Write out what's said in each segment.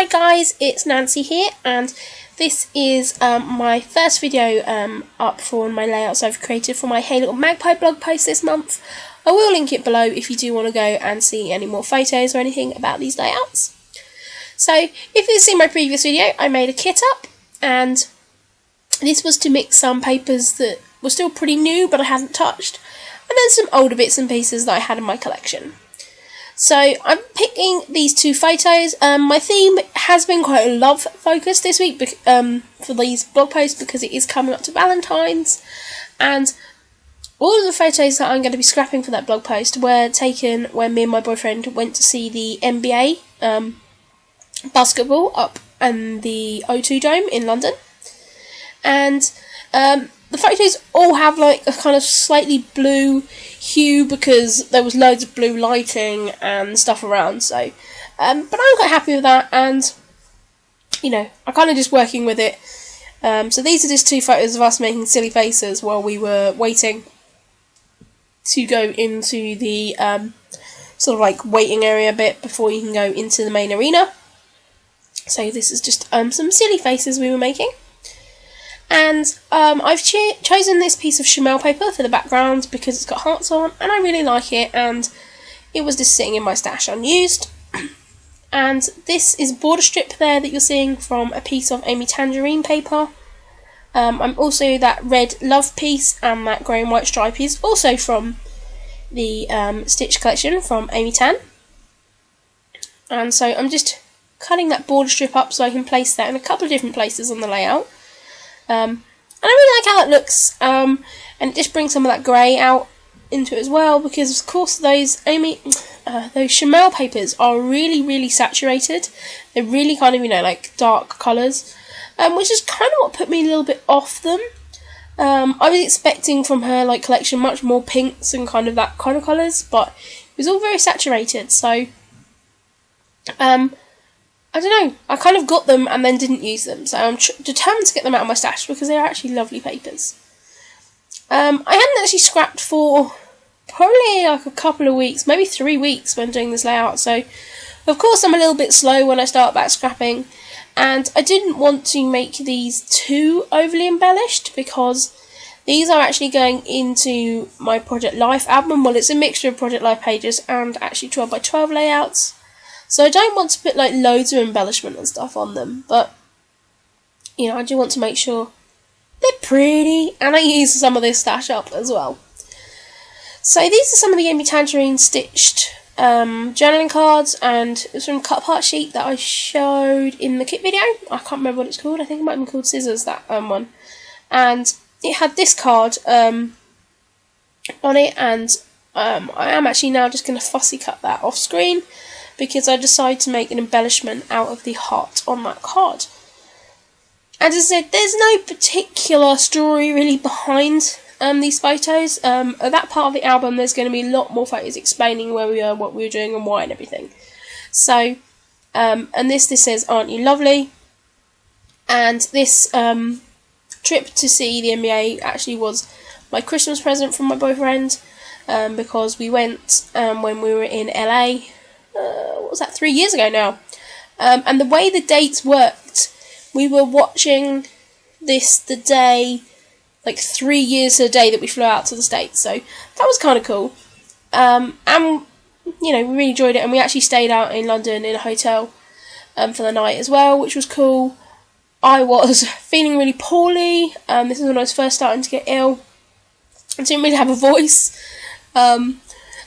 Hi guys, it's Nancy here, and this is my first video up for my layouts I've created for my Hey Little Magpie blog post this month. I will link it below if you do want to go and see any more photos or anything about these layouts. So, if you've seen my previous video, I made a kit up, and this was to mix some papers that were still pretty new but I hadn't touched, and then some older bits and pieces that I had in my collection. So I'm picking these two photos. My theme has been quite love focused this week for these blog posts because it is coming up to Valentine's, and all of the photos that I'm going to be scrapping for that blog post were taken when me and my boyfriend went to see the NBA basketball up in the O2 Dome in London, and the photos all have like a kind of slightly blue hue because there was loads of blue lighting and stuff around. So, but I'm quite happy with that, and you know, I'm kind of just working with it. So these are just two photos of us making silly faces while we were waiting to go into the sort of like waiting area bit before you can go into the main arena. So this is just some silly faces we were making. And I've chosen this piece of Chamel paper for the background because it's got hearts on and I really like it, and it was just sitting in my stash unused. And this is a border strip there that you're seeing from a piece of Amy Tangerine paper. I'm also that red love piece, and that grey and white stripe is also from the Stitch collection from Amy Tan. And so I'm just cutting that border strip up so I can place that in a couple of different places on the layout. And I really like how that looks, and it just brings some of that grey out into it as well, because of course those Chamel papers are really saturated. They're really kind of, you know, like dark colours, which is kind of what put me a little bit off them. I was expecting from her like collection much more pinks and kind of that kind of colours, but it was all very saturated, so I don't know, I kind of got them and then didn't use them, so I'm determined to get them out of my stash because they are actually lovely papers. I hadn't actually scrapped for probably like a couple of weeks, maybe 3 weeks when doing this layout, so of course I'm a little bit slow when I start back scrapping, and I didn't want to make these too overly embellished because these are actually going into my Project Life album. Well, it's a mixture of Project Life pages and actually 12x12 layouts. So I don't want to put like loads of embellishment and stuff on them, but you know, I do want to make sure they're pretty, and I use some of this stash up as well. So these are some of the Amy Tangerine stitched journaling cards, and it's from cut apart sheet that I showed in the kit video. I can't remember what it's called. I think it might have been called Scissors, that one. And it had this card on it, and I am actually now just going to fussy cut that off screen, because I decided to make an embellishment out of the heart on that card. As I said, there's no particular story really behind these photos. At that part of the album, there's going to be a lot more photos explaining where we are, what we were doing, and why, and everything. So, and this says, "Aren't you lovely?" And this trip to see the NBA actually was my Christmas present from my boyfriend, because we went when we were in LA. What was that, 3 years ago now, and the way the dates worked, we were watching this the day, like 3 years to the day that we flew out to the States, so that was kind of cool, and you know, we really enjoyed it, and we actually stayed out in London in a hotel for the night as well, which was cool. I was feeling really poorly, this is when I was first starting to get ill, I didn't really have a voice,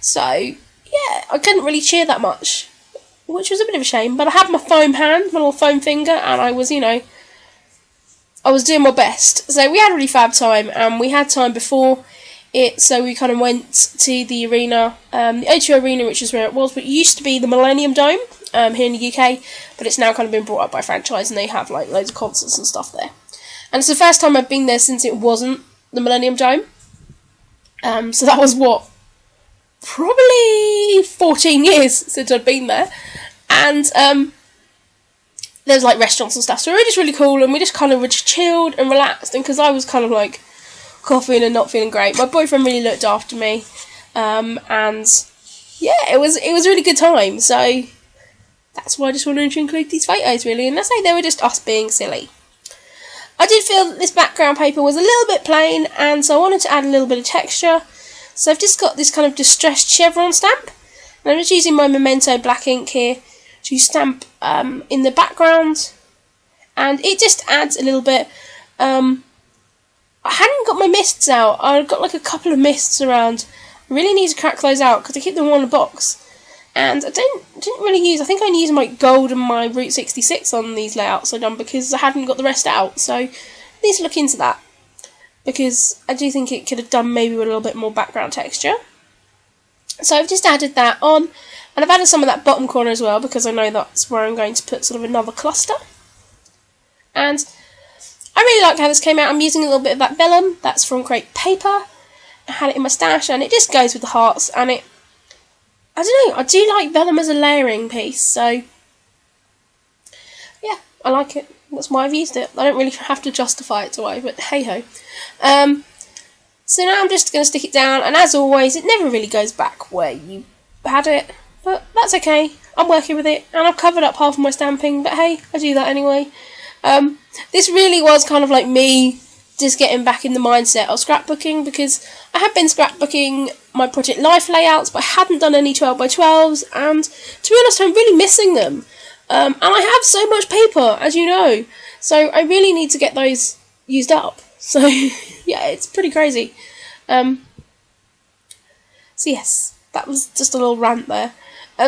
so yeah, I couldn't really cheer that much, which was a bit of a shame, but I had my foam hand, my little foam finger, and I was, you know, I was doing my best. So we had a really fab time, and we had time before it, so we kind of went to the arena, the O2 Arena, which is where it was, but it used to be the Millennium Dome here in the UK, but it's now kind of been brought up by franchise, and they have like loads of concerts and stuff there. And it's the first time I've been there since it wasn't the Millennium Dome, so that was what? Probably 14 years since I'd been there, and there's like restaurants and stuff, so it was just really cool, and we just kind of just chilled and relaxed, and because I was kind of like coughing and not feeling great, my boyfriend really looked after me, and yeah, it was a really good time. So that's why I just wanted to include these photos, really. And I say they were just us being silly. I did feel that this background paper was a little bit plain, and so I wanted to add a little bit of texture. So I've just got this kind of distressed chevron stamp, and I'm just using my Memento black ink here to stamp in the background, and it just adds a little bit. I hadn't got my mists out. I've got like a couple of mists around. I really need to crack those out because I keep them all in a box. And I didn't really use, I think I only used my gold and my Route 66 on these layouts I've done because I hadn't got the rest out. So I need to look into that because I do think it could have done maybe with a little bit more background texture. So I've just added that on, and I've added some of that bottom corner as well because I know that's where I'm going to put sort of another cluster. And I really like how this came out. I'm using a little bit of that vellum, that's from Create Paper. I had it in my stash, and it just goes with the hearts, and it, I don't know, I do like vellum as a layering piece, so yeah, I like it. That's why I've used it. I don't really have to justify it, do I? But hey ho. So now I'm just going to stick it down, and as always, it never really goes back where you had it, but that's okay. I'm working with it, and I've covered up half of my stamping, but hey, I do that anyway. This really was kind of like me just getting back in the mindset of scrapbooking, because I had been scrapbooking my Project Life layouts, but I hadn't done any 12x12s, and to be honest, I'm really missing them. And I have so much paper, as you know, so I really need to get those used up. So yeah, it's pretty crazy. So yes, that was just a little rant there.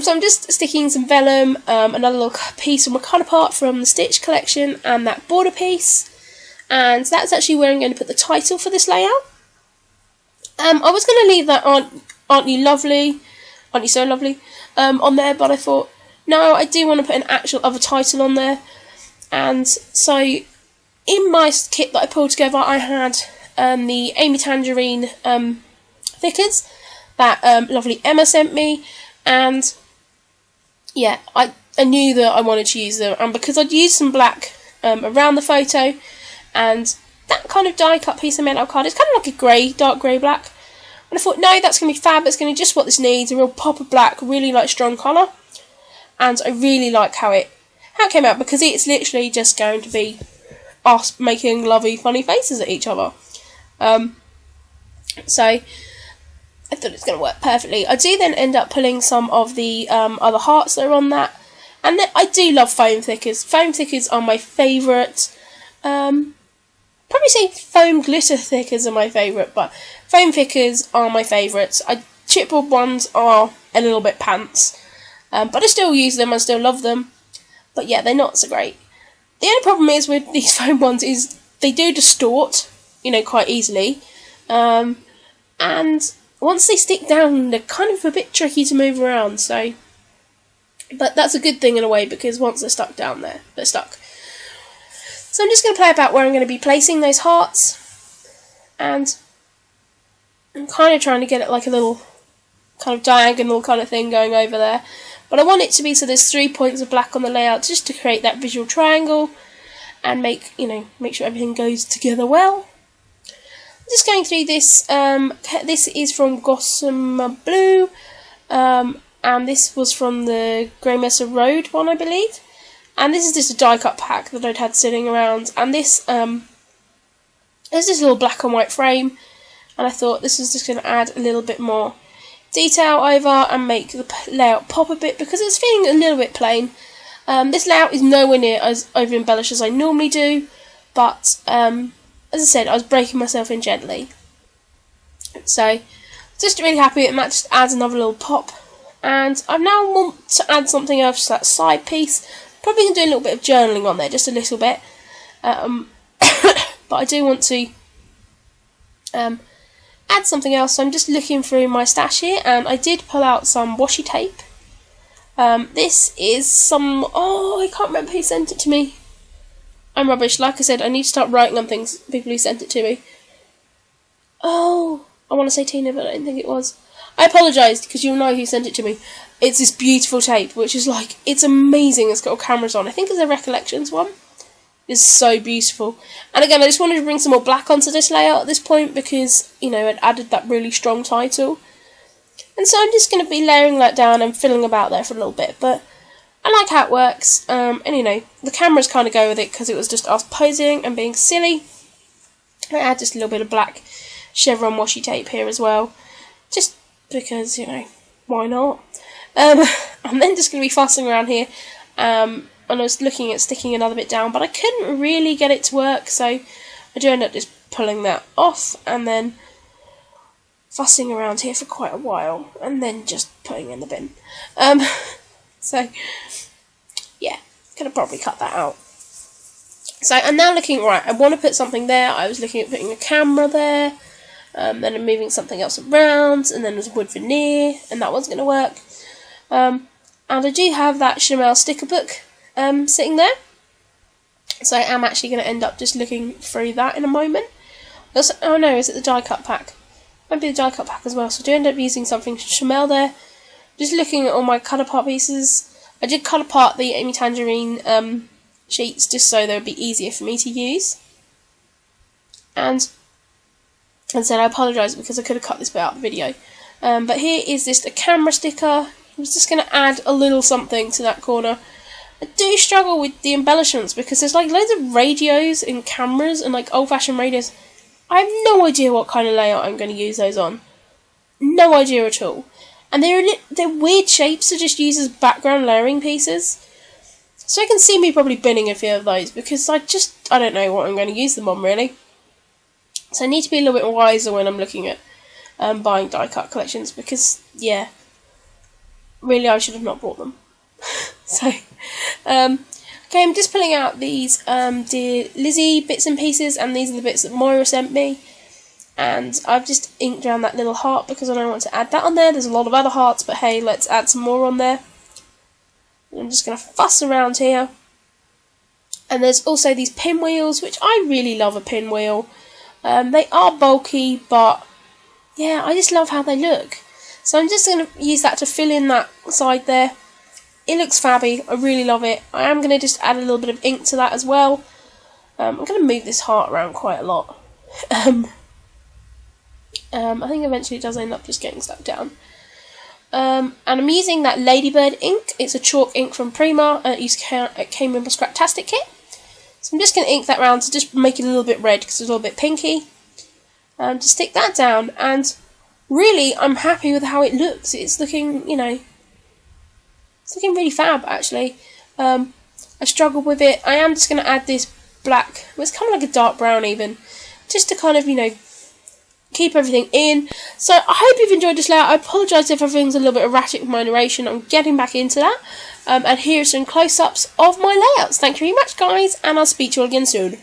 So I'm just sticking some vellum, another little piece of my colour part from the Stitch collection, and that border piece. And that's actually where I'm going to put the title for this layout. I was going to leave that Aren't You Lovely, Aren't You So Lovely, on there, but I thought, no, I do want to put an actual other title on there. And so in my kit that I pulled together, I had the Amy Tangerine thickers that lovely Emma sent me. And yeah, I knew that I wanted to use them, and because I'd used some black around the photo, and that kind of die cut piece I made out of card, it's kind of like a grey, dark grey black, and I thought, no, that's going to be fab, it's going to be just what this needs, a real pop of black, really like strong colour, and I really like how it came out, because it's literally just going to be us making lovely funny faces at each other. So I thought it's going to work perfectly. I do then end up pulling some of the other hearts that are on that. And I do love foam thickers. Foam thickers are my favourite. Probably say foam glitter thickers are my favourite, but foam thickers are my favourites. Chipboard ones are a little bit pants. But I still use them, I still love them. But yeah, they're not so great. The only problem is with these foam ones is they do distort, quite easily. And once they stick down, they're kind of a bit tricky to move around, so... But that's a good thing in a way, because once they're stuck down there, they're stuck. So I'm just going to play about where I'm going to be placing those hearts. And I'm kind of trying to get it like a little kind of diagonal kind of thing going over there. But I want it to be so there's 3 points of black on the layout, just to create that visual triangle. And make sure everything goes together well. Just going through this, this is from Gossamer Blue, and this was from the Grey Mesa Road one, I believe, and this is just a die cut pack that I'd had sitting around, and this, there's this little black and white frame, and I thought this was just going to add a little bit more detail over and make the layout pop a bit, because it's feeling a little bit plain. This layout is nowhere near as over embellished as I normally do, but, as I said, I was breaking myself in gently. So, just really happy, and that just adds another little pop. And I now want to add something else to that side piece. Probably going to do a little bit of journaling on there, just a little bit. But I do want to add something else. So I'm just looking through my stash here, and I did pull out some washi tape. This is some... Oh, I can't remember who sent it to me. I'm rubbish. Like I said, I need to start writing on things, people who sent it to me. Oh, I want to say Tina, but I don't think it was. I apologise, because you'll know who sent it to me. It's this beautiful tape, which is like, it's amazing. It's got all cameras on. I think it's a Recollections one. It's so beautiful. And again, I just wanted to bring some more black onto this layout at this point, because, I'd added that really strong title. And so I'm just going to be layering that down and fiddling about there for a little bit. But I like how it works, and you know, the cameras kind of go with it because it was just us posing and being silly. I add just a little bit of black chevron washi tape here as well, just because, you know, why not? I'm then just going to be fussing around here, and I was looking at sticking another bit down, but I couldn't really get it to work, so I do end up just pulling that off, and then fussing around here for quite a while, and then just putting in the bin. So, yeah, could have probably cut that out. So I'm now looking, right, I want to put something there. I was looking at putting a camera there, then I'm moving something else around, and then there's wood veneer, and that wasn't going to work. And I do have that HLM sticker book sitting there, so I am actually going to end up just looking through that in a moment. Also, oh no, is it the die cut pack? Might be the die cut pack as well, so I do end up using something from HLM there. Just looking at all my cut apart pieces. I did cut apart the Amy Tangerine sheets just so they would be easier for me to use. And I said I apologise because I could have cut this bit out of the video. But here is just a camera sticker. I was just going to add a little something to that corner. I do struggle with the embellishments because there's like loads of radios and cameras and like old fashioned radios. I have no idea what kind of layout I'm going to use those on. No idea at all. And they're weird shapes to just use as background layering pieces. So I can see me probably binning a few of those because I don't know what I'm going to use them on really. So I need to be a little bit wiser when I'm looking at buying die cut collections because, yeah, really I should have not bought them. So, okay, I'm just pulling out these Dear Lizzie bits and pieces, and these are the bits that Moira sent me. And I've just inked around that little heart because I don't want to add that on there. There's a lot of other hearts, but hey, let's add some more on there. I'm just going to fuss around here. And there's also these pinwheels, which I really love a pinwheel. They are bulky, but yeah, I just love how they look. So I'm just going to use that to fill in that side there. It looks fabby. I really love it. I am going to just add a little bit of ink to that as well. I'm going to move this heart around quite a lot. I think eventually it does end up just getting stuck down. And I'm using that Ladybird ink. It's a chalk ink from Prima. It came in a Scraptastic kit. So I'm just going to ink that round to just make it a little bit red because it's a little bit pinky. To stick that down, and really I'm happy with how it looks. It's looking, you know, it's looking really fab actually. I struggled with it. I am just going to add this black, well, it's kind of like a dark brown even, just to kind of, you know, keep everything in. So I hope you've enjoyed this layout. I apologise if everything's a little bit erratic with my narration. I'm getting back into that. And here are some close-ups of my layouts. Thank you very much, guys, and I'll speak to you all again soon.